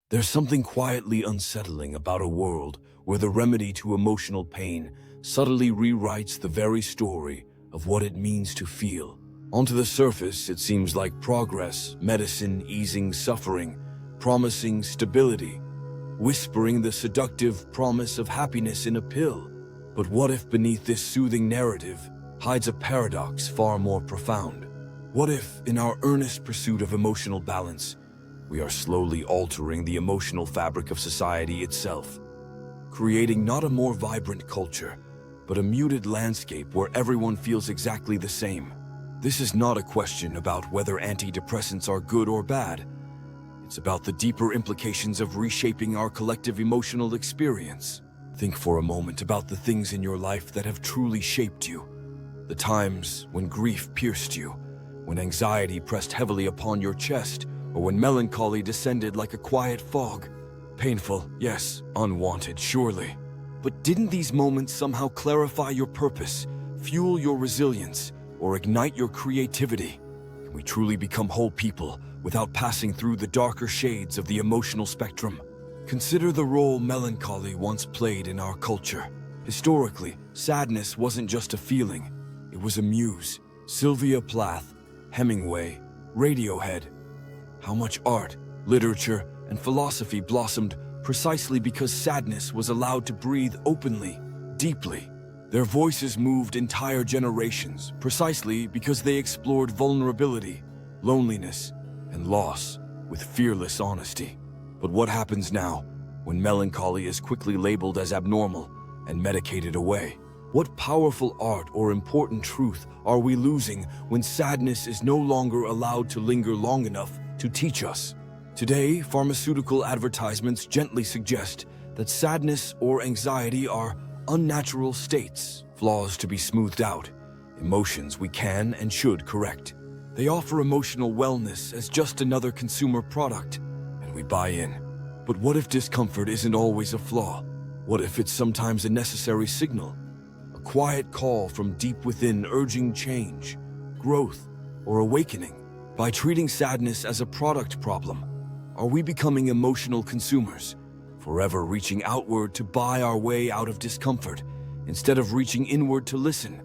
There's something quietly unsettling about a world where the remedy to emotional pain subtly rewrites the very story of what it means to feel. Onto the surface, it seems like progress, medicine easing suffering, promising stability, whispering the seductive promise of happiness in a pill. But what if beneath this soothing narrative hides a paradox far more profound? What if, in our earnest pursuit of emotional balance, we are slowly altering the emotional fabric of society itself, creating not a more vibrant culture, but a muted landscape where everyone feels exactly the same? This is not a question about whether antidepressants are good or bad. It's about the deeper implications of reshaping our collective emotional experience. Think for a moment about the things in your life that have truly shaped you. The times when grief pierced you, when anxiety pressed heavily upon your chest, or when melancholy descended like a quiet fog. Painful, yes, unwanted, surely. But didn't these moments somehow clarify your purpose, fuel your resilience, or ignite your creativity? Can we truly become whole people without passing through the darker shades of the emotional spectrum? Consider the role melancholy once played in our culture. Historically, sadness wasn't just a feeling, it was a muse. Sylvia Plath, Hemingway, Radiohead. How much art, literature, and philosophy blossomed precisely because sadness was allowed to breathe openly, deeply. Their voices moved entire generations precisely because they explored vulnerability, loneliness, and loss with fearless honesty. But what happens now when melancholy is quickly labeled as abnormal and medicated away? What powerful art or important truth are we losing when sadness is no longer allowed to linger long enough to teach us? Today, pharmaceutical advertisements gently suggest that sadness or anxiety are unnatural states, flaws to be smoothed out, emotions we can and should correct. They offer emotional wellness as just another consumer product, and we buy in. But what if discomfort isn't always a flaw? What if it's sometimes a necessary signal? A quiet call from deep within urging change, growth, or awakening? By treating sadness as a product problem, are we becoming emotional consumers, forever reaching outward to buy our way out of discomfort, instead of reaching inward to listen?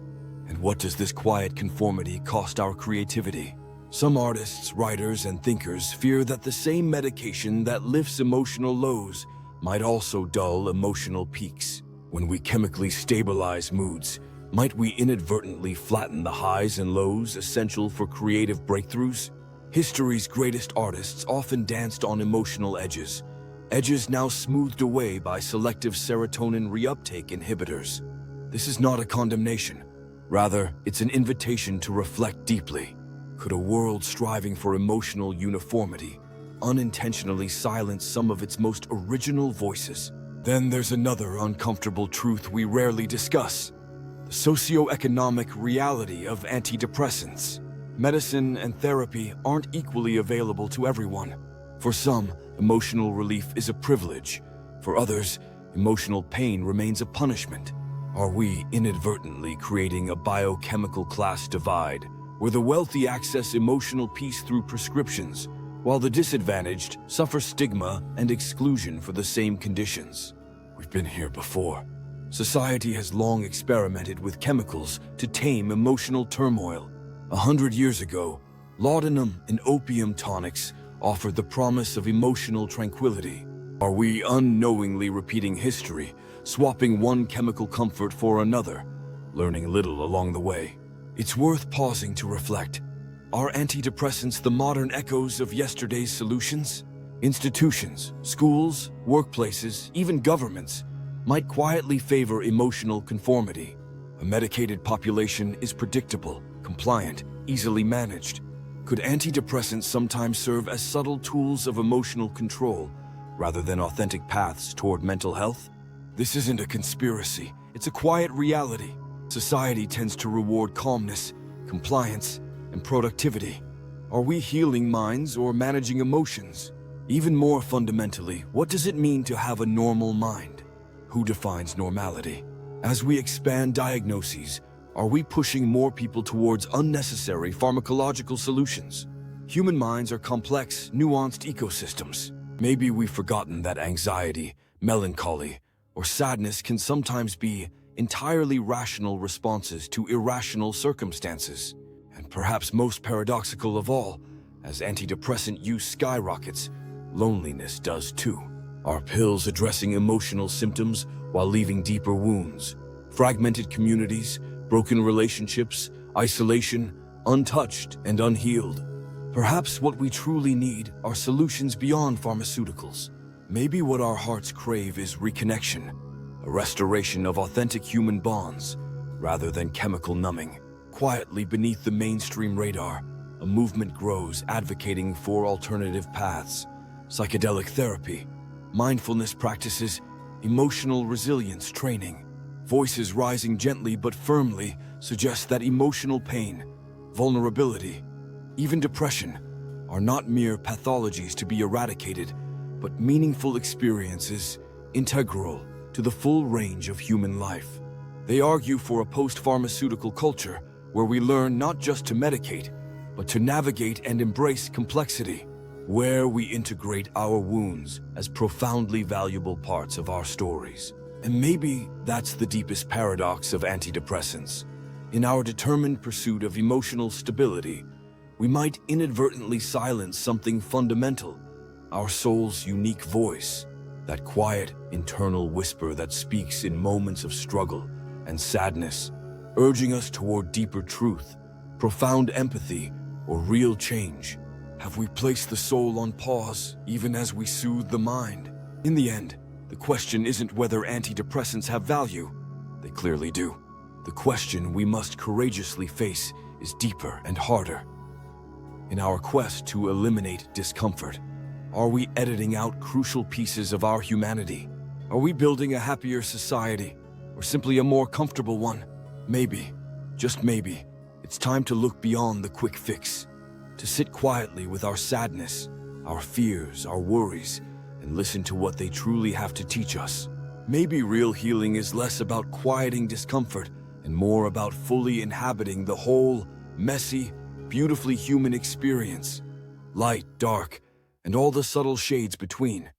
And what does this quiet conformity cost our creativity? Some artists, writers, and thinkers fear that the same medication that lifts emotional lows might also dull emotional peaks. When we chemically stabilize moods, might we inadvertently flatten the highs and lows essential for creative breakthroughs? History's greatest artists often danced on emotional edges, edges now smoothed away by selective serotonin reuptake inhibitors. This is not a condemnation. Rather, it's an invitation to reflect deeply. Could a world striving for emotional uniformity unintentionally silence some of its most original voices? Then there's another uncomfortable truth we rarely discuss: the socioeconomic reality of antidepressants. Medicine and therapy aren't equally available to everyone. For some, emotional relief is a privilege. For others, emotional pain remains a punishment. Are we inadvertently creating a biochemical class divide, where the wealthy access emotional peace through prescriptions, while the disadvantaged suffer stigma and exclusion for the same conditions? We've been here before. Society has long experimented with chemicals to tame emotional turmoil. 100 years ago, laudanum and opium tonics offered the promise of emotional tranquility. Are we unknowingly repeating history, swapping one chemical comfort for another, learning little along the way? It's worth pausing to reflect. Are antidepressants the modern echoes of yesterday's solutions? Institutions, schools, workplaces, even governments might quietly favor emotional conformity. A medicated population is predictable, compliant, easily managed. Could antidepressants sometimes serve as subtle tools of emotional control, rather than authentic paths toward mental health? This isn't a conspiracy, it's a quiet reality. Society tends to reward calmness, compliance, and productivity. Are we healing minds or managing emotions? Even more fundamentally, what does it mean to have a normal mind? Who defines normality? As we expand diagnoses, are we pushing more people towards unnecessary pharmacological solutions? Human minds are complex, nuanced ecosystems. Maybe we've forgotten that anxiety, melancholy, or sadness can sometimes be entirely rational responses to irrational circumstances. And perhaps most paradoxical of all, as antidepressant use skyrockets, loneliness does too. Our pills addressing emotional symptoms while leaving deeper wounds, fragmented communities, broken relationships, isolation, untouched and unhealed. Perhaps what we truly need are solutions beyond pharmaceuticals. Maybe what our hearts crave is reconnection, a restoration of authentic human bonds, rather than chemical numbing. Quietly beneath the mainstream radar, a movement grows advocating for alternative paths, psychedelic therapy, mindfulness practices, emotional resilience training. Voices rising gently but firmly suggest that emotional pain, vulnerability, even depression are not mere pathologies to be eradicated, but meaningful experiences integral to the full range of human life. They argue for a post-pharmaceutical culture where we learn not just to medicate, but to navigate and embrace complexity, where we integrate our wounds as profoundly valuable parts of our stories. And maybe that's the deepest paradox of antidepressants. In our determined pursuit of emotional stability, we might inadvertently silence something fundamental, our soul's unique voice, that quiet internal whisper that speaks in moments of struggle and sadness, urging us toward deeper truth, profound empathy, or real change. Have we placed the soul on pause even as we soothe the mind? In the end, the question isn't whether antidepressants have value. They clearly do. The question we must courageously face is deeper and harder. In our quest to eliminate discomfort, are we editing out crucial pieces of our humanity? Are we building a happier society, or simply a more comfortable one? Maybe, just maybe, it's time to look beyond the quick fix, to sit quietly with our sadness, our fears, our worries, and listen to what they truly have to teach us. Maybe real healing is less about quieting discomfort and more about fully inhabiting the whole, messy, beautifully human experience. Light, dark, and all the subtle shades between.